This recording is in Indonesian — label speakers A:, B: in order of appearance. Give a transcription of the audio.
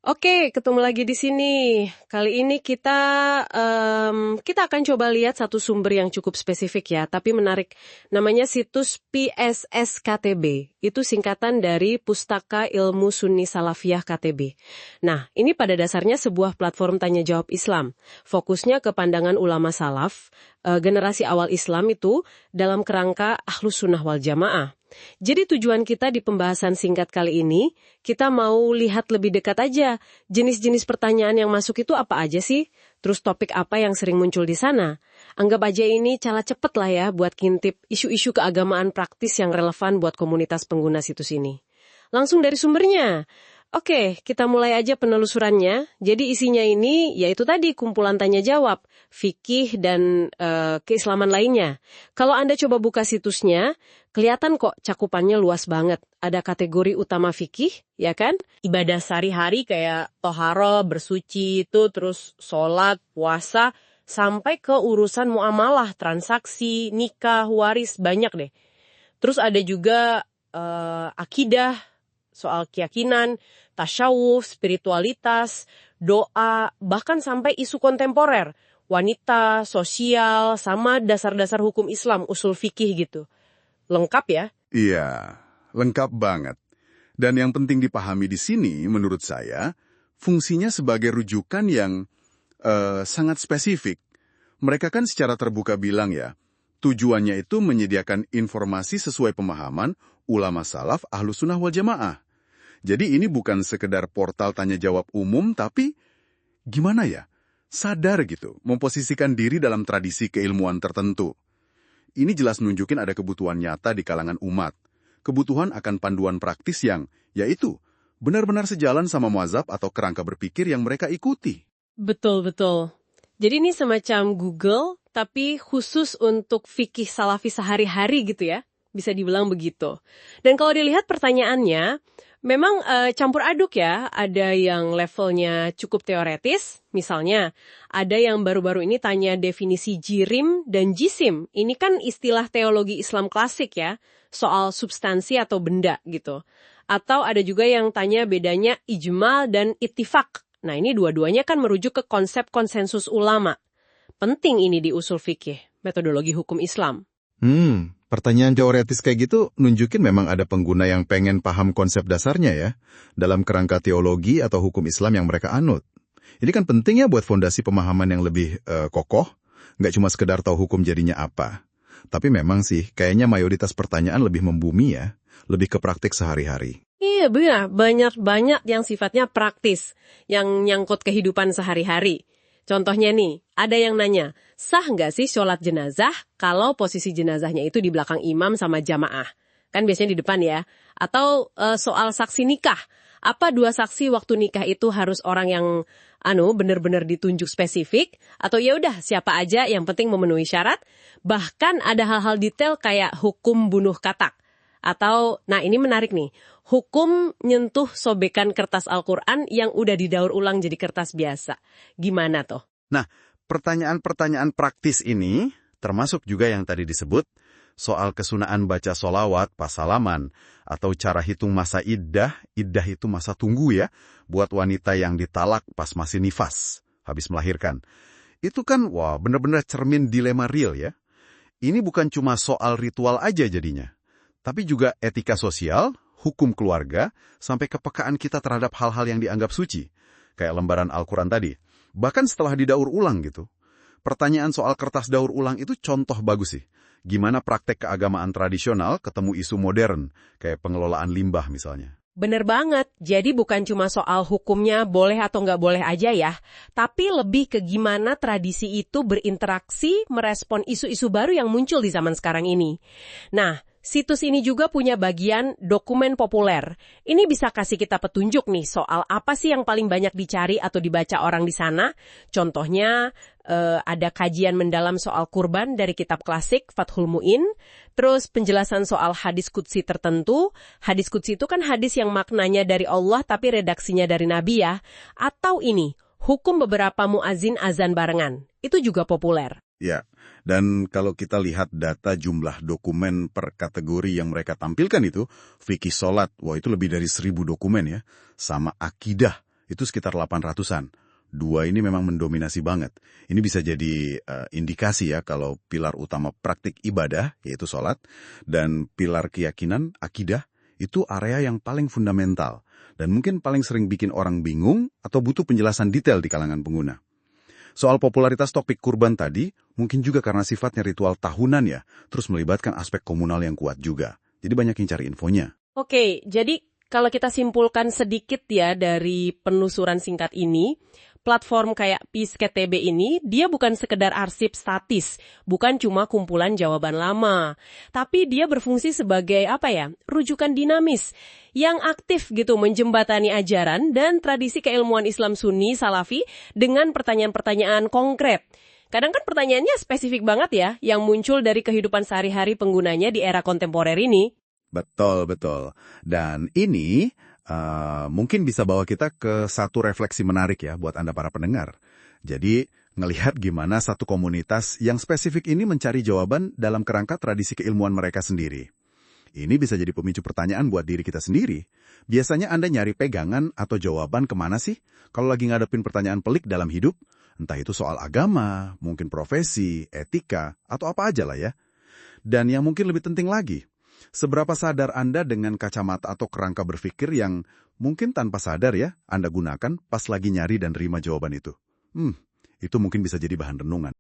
A: Oke, ketemu lagi di sini. Kali ini kita akan coba lihat satu sumber yang cukup spesifik ya, tapi menarik. Namanya situs PSS-KTB. Itu singkatan dari Pustaka Ilmu Sunni Salafiyah KTB. Nah, ini pada dasarnya sebuah platform tanya jawab Islam. Fokusnya ke pandangan ulama salaf, generasi awal Islam itu dalam kerangka Ahlus Sunnah wal Jamaah. Jadi tujuan kita di pembahasan singkat kali ini, kita mau lihat lebih dekat aja, jenis-jenis pertanyaan yang masuk itu apa aja sih? Terus topik apa yang sering muncul di sana? Anggap aja ini cara cepet lah ya buat ngintip isu-isu keagamaan praktis yang relevan buat komunitas pengguna situs ini. Langsung dari sumbernya. Oke, kita mulai aja penelusurannya. Jadi isinya ini yaitu tadi kumpulan tanya jawab, fikih dan keislaman lainnya. Kalau Anda coba buka situsnya, kelihatan kok cakupannya luas banget. Ada kategori utama fikih, ya kan? Ibadah sehari-hari kayak toharo, bersuci itu, terus sholat, puasa, sampai ke urusan muamalah, transaksi, nikah, waris, banyak deh. Terus ada juga akidah, soal keyakinan, tasyawuf, spiritualitas, doa, bahkan sampai isu kontemporer, wanita, sosial, sama dasar-dasar hukum Islam, usul fikih gitu. Lengkap ya?
B: Iya, lengkap banget. Dan yang penting dipahami di sini, menurut saya, fungsinya sebagai rujukan yang sangat spesifik. Mereka kan secara terbuka bilang ya, tujuannya itu menyediakan informasi sesuai pemahaman ulama salaf Ahlus Sunnah wal Jamaah. Jadi ini bukan sekedar portal tanya jawab umum, tapi gimana ya, sadar gitu, memposisikan diri dalam tradisi keilmuan tertentu. Ini jelas nunjukin ada kebutuhan nyata di kalangan umat. Kebutuhan akan panduan praktis yang, yaitu, benar-benar sejalan sama mazhab atau kerangka berpikir yang mereka ikuti.
A: Betul-betul. Jadi ini semacam Google, tapi khusus untuk fikih salafi sehari-hari gitu ya. Bisa dibilang begitu. Dan kalau dilihat pertanyaannya, memang campur aduk ya. Ada yang levelnya cukup teoretis, misalnya. Ada yang baru-baru ini tanya definisi jirim dan jisim. Ini kan istilah teologi Islam klasik ya, soal substansi atau benda gitu. Atau ada juga yang tanya bedanya ijmal dan ittifaq. Nah ini dua-duanya kan merujuk ke konsep konsensus ulama. Penting ini di usul fikih, metodologi hukum Islam.
C: Pertanyaan teoretis kayak gitu nunjukin memang ada pengguna yang pengen paham konsep dasarnya ya, dalam kerangka teologi atau hukum Islam yang mereka anut. Ini kan penting ya buat fondasi pemahaman yang lebih kokoh, nggak cuma sekedar tahu hukum jadinya apa. Tapi memang sih, kayaknya mayoritas pertanyaan lebih membumi ya, lebih ke praktik sehari-hari.
A: Iya benar, banyak yang sifatnya praktis, yang nyangkut kehidupan sehari-hari. Contohnya nih, ada yang nanya, sah nggak sih sholat jenazah kalau posisi jenazahnya itu di belakang imam sama jamaah? Kan biasanya di depan ya. Atau soal saksi nikah, apa dua saksi waktu nikah itu harus orang yang benar-benar ditunjuk spesifik? Atau ya udah siapa aja yang penting memenuhi syarat? Bahkan ada hal-hal detail kayak hukum bunuh katak. Atau, nah ini menarik nih, hukum nyentuh sobekan kertas Al-Quran yang udah didaur ulang jadi kertas biasa. Gimana toh?
B: Nah, pertanyaan-pertanyaan praktis ini, termasuk juga yang tadi disebut, soal kesunaan baca solawat pas salaman, atau cara hitung masa iddah itu masa tunggu ya, buat wanita yang ditalak pas masih nifas, habis melahirkan. Itu kan, wah benar-benar cermin dilema real ya. Ini bukan cuma soal ritual aja jadinya, tapi juga etika sosial, hukum keluarga, sampai kepekaan kita terhadap hal-hal yang dianggap suci, kayak lembaran Al-Quran tadi. Bahkan setelah didaur ulang gitu. Pertanyaan soal kertas daur ulang itu contoh bagus sih. Gimana praktek keagamaan tradisional ketemu isu modern, kayak pengelolaan limbah misalnya.
A: Bener banget, jadi bukan cuma soal hukumnya boleh atau nggak boleh aja ya, tapi lebih ke gimana tradisi itu berinteraksi merespon isu-isu baru yang muncul di zaman sekarang ini. Nah, situs ini juga punya bagian dokumen populer. Ini bisa kasih kita petunjuk nih soal apa sih yang paling banyak dicari atau dibaca orang di sana. Contohnya ada kajian mendalam soal kurban dari kitab klasik Fathul Mu'in. Terus penjelasan soal hadis qudsi tertentu. Hadis qudsi itu kan hadis yang maknanya dari Allah tapi redaksinya dari Nabi ya. Atau ini, hukum beberapa muazin azan barengan. Itu juga populer.
B: Ya, dan kalau kita lihat data jumlah dokumen per kategori yang mereka tampilkan itu, fikih sholat, wah itu lebih dari 1.000 dokumen ya. Sama akidah, itu sekitar 800-an. Dua ini memang mendominasi banget. Ini bisa jadi indikasi ya kalau pilar utama praktik ibadah, yaitu sholat, dan pilar keyakinan, akidah, itu area yang paling fundamental. Dan mungkin paling sering bikin orang bingung atau butuh penjelasan detail di kalangan pengguna. Soal popularitas topik kurban tadi, mungkin juga karena sifatnya ritual tahunan ya, terus melibatkan aspek komunal yang kuat juga. Jadi banyak yang cari infonya.
A: Oke, jadi kalau kita simpulkan sedikit ya dari penelusuran singkat ini, platform kayak PIS-KTB ini, dia bukan sekedar arsip statis, bukan cuma kumpulan jawaban lama. Tapi dia berfungsi sebagai rujukan dinamis, yang aktif gitu menjembatani ajaran dan tradisi keilmuan Islam Sunni Salafi dengan pertanyaan-pertanyaan konkret. Kadang kan pertanyaannya spesifik banget ya, yang muncul dari kehidupan sehari-hari penggunanya di era kontemporer ini.
B: Betul. Dan ini mungkin bisa bawa kita ke satu refleksi menarik ya buat Anda para pendengar. Jadi, ngelihat gimana satu komunitas yang spesifik ini mencari jawaban dalam kerangka tradisi keilmuan mereka sendiri. Ini bisa jadi pemicu pertanyaan buat diri kita sendiri. Biasanya Anda nyari pegangan atau jawaban kemana sih kalau lagi ngadepin pertanyaan pelik dalam hidup? Entah itu soal agama, mungkin profesi, etika, atau apa aja lah ya. Dan yang mungkin lebih penting lagi, seberapa sadar Anda dengan kacamata atau kerangka berpikir yang mungkin tanpa sadar ya Anda gunakan pas lagi nyari dan terima jawaban itu? Itu mungkin bisa jadi bahan renungan.